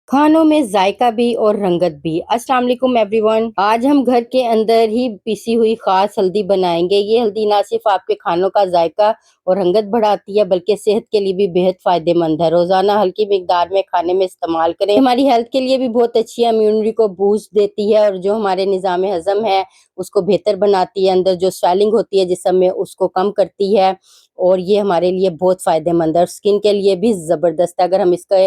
खानों में जायका भी और रंगत भी। अस्सलाम वालेकुम एवरीवन। आज हम घर के अंदर ही पिसी हुई खास हल्दी बनाएंगे। ये हल्दी ना सिर्फ आपके खानों का जायका और रंगत बढ़ाती है बल्कि सेहत के लिए भी बेहद फायदेमंद है। रोजाना हल्की मिकदार में खाने में इस्तेमाल करें। हमारी हेल्थ के लिए भी बहुत अच्छी है, इम्यूनिटी को बूस्ट देती है और जो हमारे निज़ाम हजम है उसको बेहतर बनाती है। अंदर जो स्वेलिंग होती है जिस्म में उसको कम करती है और ये हमारे लिए बहुत फायदेमंद है और स्किन के लिए भी जबरदस्त है। अगर हम इसका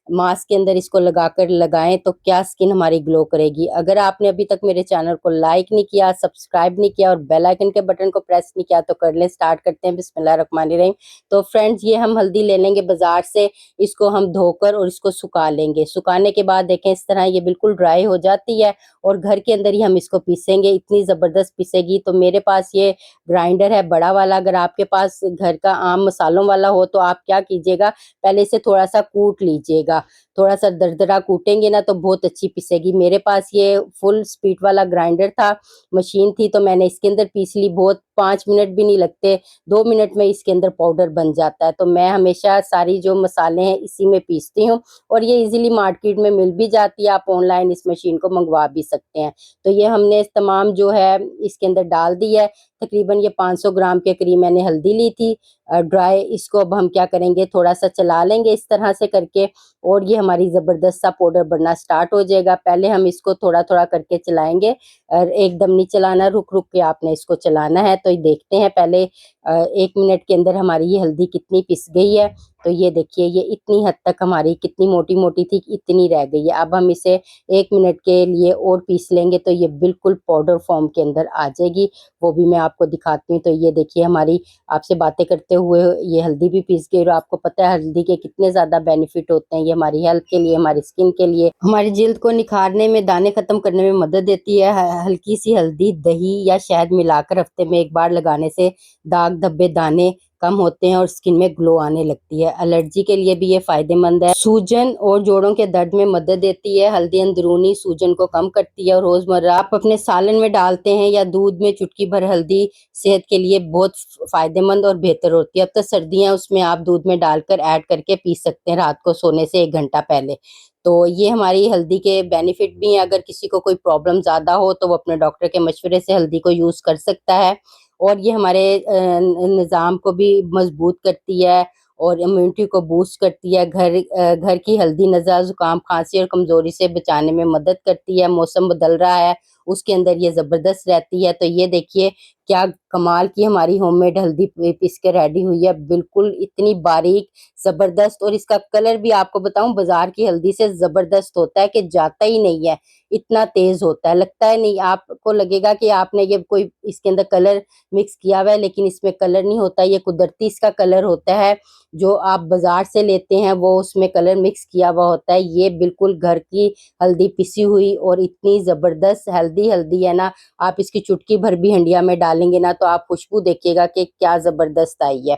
मास्क के अंदर इसको लगाकर लगाएं तो क्या स्किन हमारी ग्लो करेगी। अगर आपने अभी तक मेरे चैनल को लाइक नहीं किया, सब्सक्राइब नहीं किया और बेल आइकन के बटन को प्रेस नहीं किया तो कर लें। स्टार्ट करते हैं बिस्मिल्लाहिर्रहमानिर्रहीम। तो फ्रेंड्स, ये हम हल्दी ले लेंगे बाजार से, इसको हम धोकर और इसको सुखा लेंगे। सुखाने के बाद देखें इस तरह ये बिल्कुल ड्राई हो जाती है और घर के अंदर ही हम इसको पीसेंगे। इतनी जबरदस्त पीसेगी। तो मेरे पास ये ग्राइंडर है बड़ा वाला। अगर आपके पास घर का आम मसालों वाला हो तो आप क्या कीजिएगा, पहले इसे थोड़ा सा कूट लीजिएगा। थोड़ा सा दरदरा कूटेंगे ना तो बहुत अच्छी पिसेगी। मेरे पास ये फुल स्पीड वाला ग्राइंडर था, मशीन थी, तो मैंने इसके अंदर पीस ली। बहुत 5 मिनट भी नहीं लगते, 2 मिनट में इसके अंदर पाउडर बन जाता है। तो मैं हमेशा सारी जो मसाले हैं इसी में पीसती हूँ और ये इजीली मार्केट में मिल भी जाती है। आप ऑनलाइन इस मशीन को मंगवा भी सकते हैं। तो ये हमने तमाम जो है इसके अंदर डाल दी है। तकरीबन ये 500 ग्राम के करीब मैंने हल्दी ली थी ड्राई। इसको अब हम क्या करेंगे, थोड़ा सा चला लेंगे इस तरह से करके और ये हमारी ज़बरदस्त सा पाउडर बनना स्टार्ट हो जाएगा। पहले हम इसको थोड़ा थोड़ा करके चलाएंगे और एकदम नहीं चलाना, रुक रुक के आपने इसको चलाना है। तो ये देखते हैं पहले 1 मिनट के अंदर हमारी ये हल्दी कितनी पिस गई है। तो ये देखिए ये इतनी हद तक हमारी कितनी मोटी मोटी थी, इतनी रह गई है। अब हम इसे 1 मिनट के लिए और पीस लेंगे तो ये बिल्कुल पाउडर फॉर्म के अंदर आ जाएगी। वो भी मैं आपको दिखाती हूँ। तो ये देखिए हमारी, आपसे बातें करते हुए ये हल्दी भी पीस गई और आपको पता है हल्दी के कितने ज़्यादा बेनिफिट होते हैं। ये हमारी हेल्थ के लिए, हमारी स्किन के लिए, हमारी जिल्द को निखारने में, दाने खत्म करने में मदद देती है। हल्की सी हल्दी दही या शहद मिलाकर हफ्ते में एक बार लगाने से दाग धब्बे दाने कम होते हैं और स्किन में ग्लो आने लगती है। एलर्जी के लिए भी ये फायदेमंद है। सूजन और जोड़ों के दर्द में मदद देती है। हल्दी अंदरूनी सूजन को कम करती है और रोजमर्रा आप अपने सालन में डालते हैं या दूध में चुटकी भर हल्दी सेहत के लिए बहुत फायदेमंद और बेहतर होती है। अब तो सर्दियां, उसमें आप दूध में डालकर ऐड करके पी सकते हैं रात को सोने से 1 घंटा पहले। तो ये हमारी हल्दी के बेनिफिट भी हैं। अगर किसी को कोई प्रॉब्लम ज़्यादा हो तो वो अपने डॉक्टर के मशवरे से हल्दी को यूज़ कर सकता है और ये हमारे निज़ाम को भी मजबूत करती है और इम्यूनिटी को बूस्ट करती है। घर की हल्दी नज़ला, ज़ुकाम, खांसी और कमज़ोरी से बचाने में मदद करती है। मौसम बदल रहा है, उसके अंदर ये ज़बरदस्त रहती है। तो ये देखिए क्या कमाल की हमारी होममेड हल्दी पीस के रेडी हुई है, बिल्कुल इतनी बारीक, ज़बरदस्त। और इसका कलर भी आपको बताऊं, बाजार की हल्दी से ज़बरदस्त होता है कि जाता ही नहीं है, इतना तेज होता है, लगता है नहीं, आपको लगेगा कि आपने ये कोई इसके अंदर कलर मिक्स किया हुआ है, लेकिन इसमें कलर नहीं होता। ये कुदरती इसका कलर होता है। जो आप बाजार से लेते हैं वो उसमें कलर मिक्स किया हुआ होता है। ये बिल्कुल घर की हल्दी पिसी हुई और इतनी ज़बरदस्त हेल्दी हल्दी है ना। आप इसकी चुटकी भर भी हंडिया में डालेंगे ना तो आप खुशबू देखिएगा कि क्या ज़बरदस्त आई है।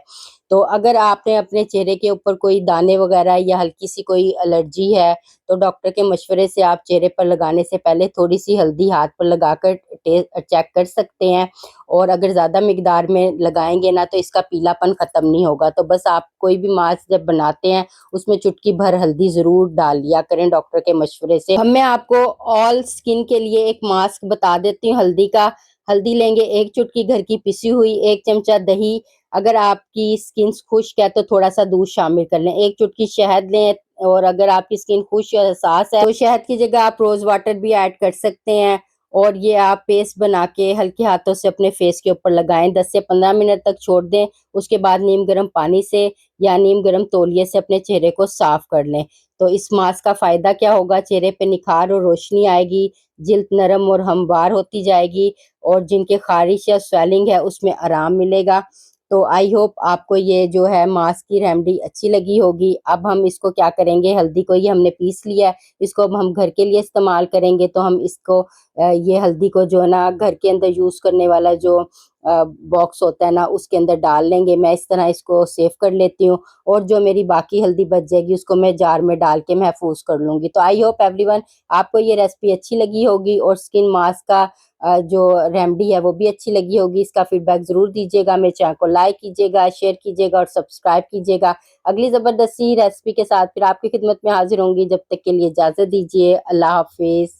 तो अगर आपने अपने चेहरे के ऊपर कोई दाने वगैरह या हल्की सी कोई एलर्जी है तो डॉक्टर के मशवरे से आप चेहरे पर लगाने से पहले थोड़ी सी हल्दी हाथ पर लगाकर चेक कर सकते हैं और अगर ज़्यादा मिकदार में लगाएंगे ना तो इसका पीलापन ख़त्म नहीं होगा। तो बस आप कोई भी मास्क जब बनाते हैं उसमें चुटकी भर हल्दी ज़रूर डाल लिया करें डॉक्टर के मशवरे से। अब मैं आपको ऑल स्किन के लिए एक मास्क बता देती हूँ हल्दी का। हल्दी लेंगे, 1 चुटकी घर की पिसी हुई, 1 चमचा दही, अगर आपकी स्किन खुश्क है तो थोड़ा सा दूध शामिल कर लें, 1 चुटकी शहद लें और अगर आपकी स्किन खुश्क या हसास है तो शहद की जगह आप रोज वाटर भी ऐड कर सकते हैं और ये आप पेस्ट बना के हल्के हाथों से अपने फेस के ऊपर लगाएं, 10 से 15 मिनट तक छोड़ दें। उसके बाद नीम गर्म पानी से या नीम गर्म तौलिए से अपने चेहरे को साफ कर लें। तो इस मास्क का फायदा क्या होगा, चेहरे पे निखार और रोशनी आएगी, जिल्द नरम और हमवार होती जाएगी और जिनके खारिश या स्वेलिंग है उसमें आराम मिलेगा। तो आई होप आपको ये जो है मास्क की रेमेडी अच्छी लगी होगी। अब हम इसको क्या करेंगे, हल्दी को ये हमने पीस लिया है, इसको अब हम घर के लिए इस्तेमाल करेंगे। तो हम इसको ये हल्दी को जो है ना घर के अंदर यूज़ करने वाला जो बॉक्स होता है ना, उसके अंदर डाल लेंगे। मैं इस तरह इसको सेव कर लेती हूँ और जो मेरी बाकी हल्दी बच जाएगी उसको मैं जार में डाल के महफूज कर लूँगी। तो आई होप एवरीवन आपको ये रेसिपी अच्छी लगी होगी और स्किन मास्क का जो रेमेडी है वो भी अच्छी लगी होगी। इसका फीडबैक ज़रूर दीजिएगा। मेरे चैनल को लाइक कीजिएगा, शेयर कीजिएगा और सब्सक्राइब कीजिएगा। अगली ज़बरदस्ती रेसिपी के साथ फिर आपकी खिदमत में हाज़िर होंगी। जब तक के लिए इजाज़त दीजिए। अल्लाह हाफ़िज़।